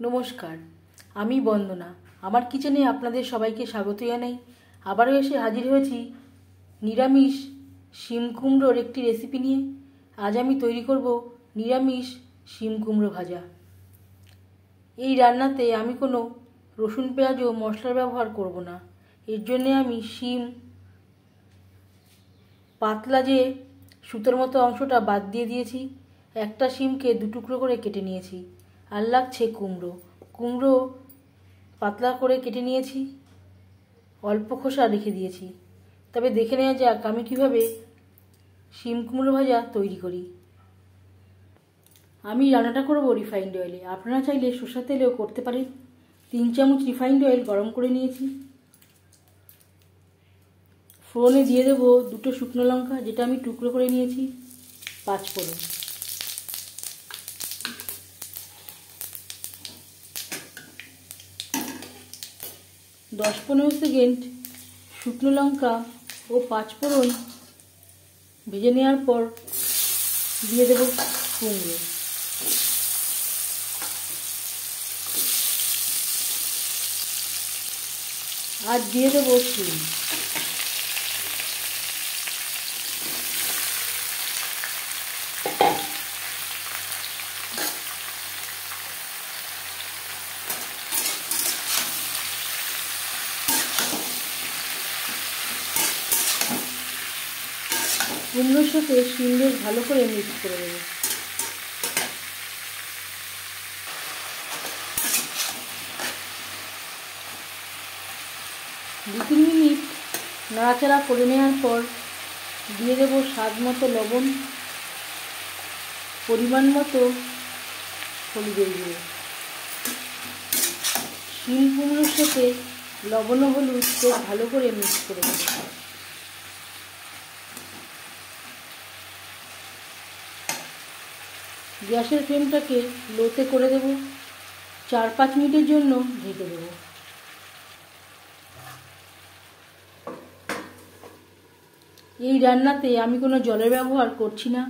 নমস্কার, আমি বন্দনা। আমার কিচেনে আপনাদের সবাইকে স্বাগত জানাই। আবারও এসে হাজির হয়েছি নিরামিষ শিম কুমড়োর একটি রেসিপি নিয়ে। আজ আমি তৈরি করব নিরামিষ শিম কুমড়ো ভাজা। এই রান্নাতে আমি কোনো রসুন পেঁয়াজ ও মশলার ব্যবহার করব না। এর জন্যে আমি শিম পাতলা যে সুতোর মতো অংশটা বাদ দিয়ে দিয়েছি। একটা শিমকে দু টুকরো করে কেটে নিয়েছি। আর লাগছে কুমড়ো পাতলা করে কেটে নিয়েছি, অল্প খোসা রেখে দিয়েছি। তবে দেখে নেওয়া যাক আমি কীভাবে শিম কুমড়ো ভাজা তৈরি করি। আমি রান্নাটা করব রিফাইন্ড অয়েলে, আপনারা চাইলে সরষের তেলেও করতে পারেন। 3 চামচ রিফাইন্ড অয়েল গরম করে নিয়েছি। ফোড়নে দিয়ে দেবো 2টো শুকনো লঙ্কা, যেটা আমি টুকরো করে নিয়েছি, 5 ফোড়ন। দশ 15 সেকেন্ড শুকনো লঙ্কা ও 5 ফোড়ন ভেজে নেওয়ার পর দিয়ে দেবো কুমড়ো। আর দিয়ে দেবো শিম। কুমড়োর সাথে শিম বেশ ভালো করে মিক্স করে দেবো। দু 3 মিনিট নাড়াচাড়া করে নেওয়ার পর দিয়ে দেবো স্বাদ মতো লবণ, পরিমাণ মতো হলুদের গুঁড়ো। শিম কুমড়োর সাথে লবণ ও হলুদ বেশ ভালো করে মিক্স করে দেবো। গ্যাসের ফ্লেমটাকে লোতে করে দেবো। 4-5 মিনিটের জন্য ঢেকে দেবো। এই রান্নাতে আমি কোনো জলের ব্যবহার করছি না।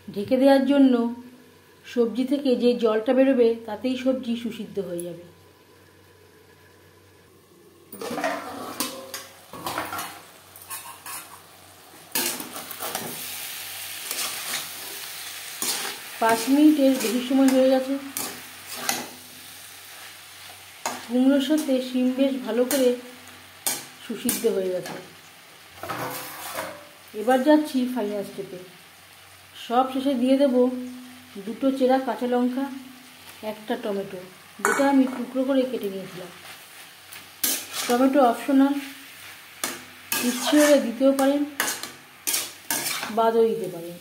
ঢেকে দেওয়ার জন্য সবজি থেকে যে জলটা বেরোবে তাতেই সবজি সুসিদ্ধ হয়ে যাবে। পাঁচ মিনিটের বেশি সময় হয়ে গেছে। কুমড়োর সাথে শিম বেশ ভালো করে সুসিদ্ধ হয়ে গেছে। এবার যাচ্ছি ফাইনাল স্টেপে। সব শেষে দিয়ে দেব 2টো চেরা কাঁচা লঙ্কা, একটা টমেটো, যেটা আমি টুকরো করে কেটে নিয়েছিলাম। টমেটো অপশনাল, ইচ্ছে হলে দিতেও পারেন, বাদও দিতে পারেন।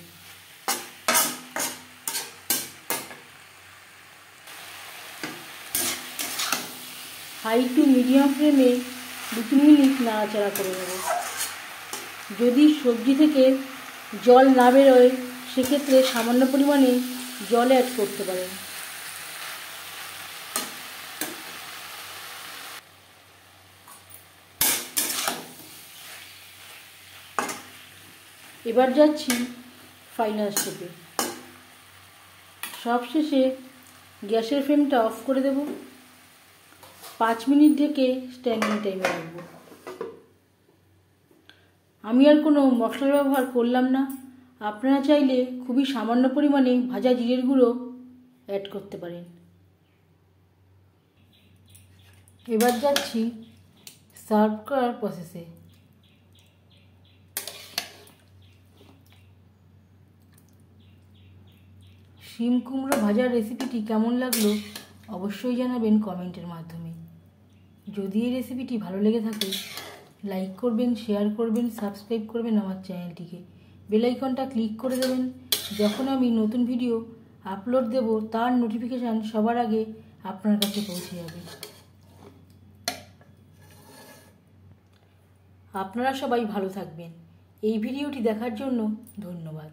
হাই টু মিডিয়াম ফ্লেমে 2-3 মিনিট নাড়াচাড়া করে নেব। যদি সবজি থেকে জল না বেরোয় সেক্ষেত্রে সামান্য পরিমাণে জল অ্যাড করতে পারেন। এবার যাচ্ছি ফাইনাল স্টেপে। সবশেষে গ্যাসের ফ্লেমটা অফ করে দেব। 5 মিনিট ঢেকে স্ট্যান্ডিং টাইমে রাখবো। আমি আর কোনো মশলার ব্যবহার করলাম না। আপনারা চাইলে খুবই সামান্য পরিমাণে ভাজা জিরের গুঁড়ো অ্যাড করতে পারেন। এবার যাচ্ছি সার্ভ করার প্রসেসে। শিম কুমড়ো ভাজার রেসিপিটি কেমন লাগলো অবশ্যই জানাবেন কমেন্টের মাধ্যমে। যদি এই রেসিপিটি ভালো লেগে থাকে লাইক করবেন, শেয়ার করবেন, সাবস্ক্রাইব করবেন আমার চ্যানেলটিকে। বেল আইকনটা ক্লিক করে দেবেন। যখন আমি নতুন ভিডিও আপলোড দেব তার নোটিফিকেশান সবার আগে আপনার কাছে পৌঁছে যাবে। আপনারা সবাই ভালো থাকবেন। এই ভিডিওটি দেখার জন্য ধন্যবাদ।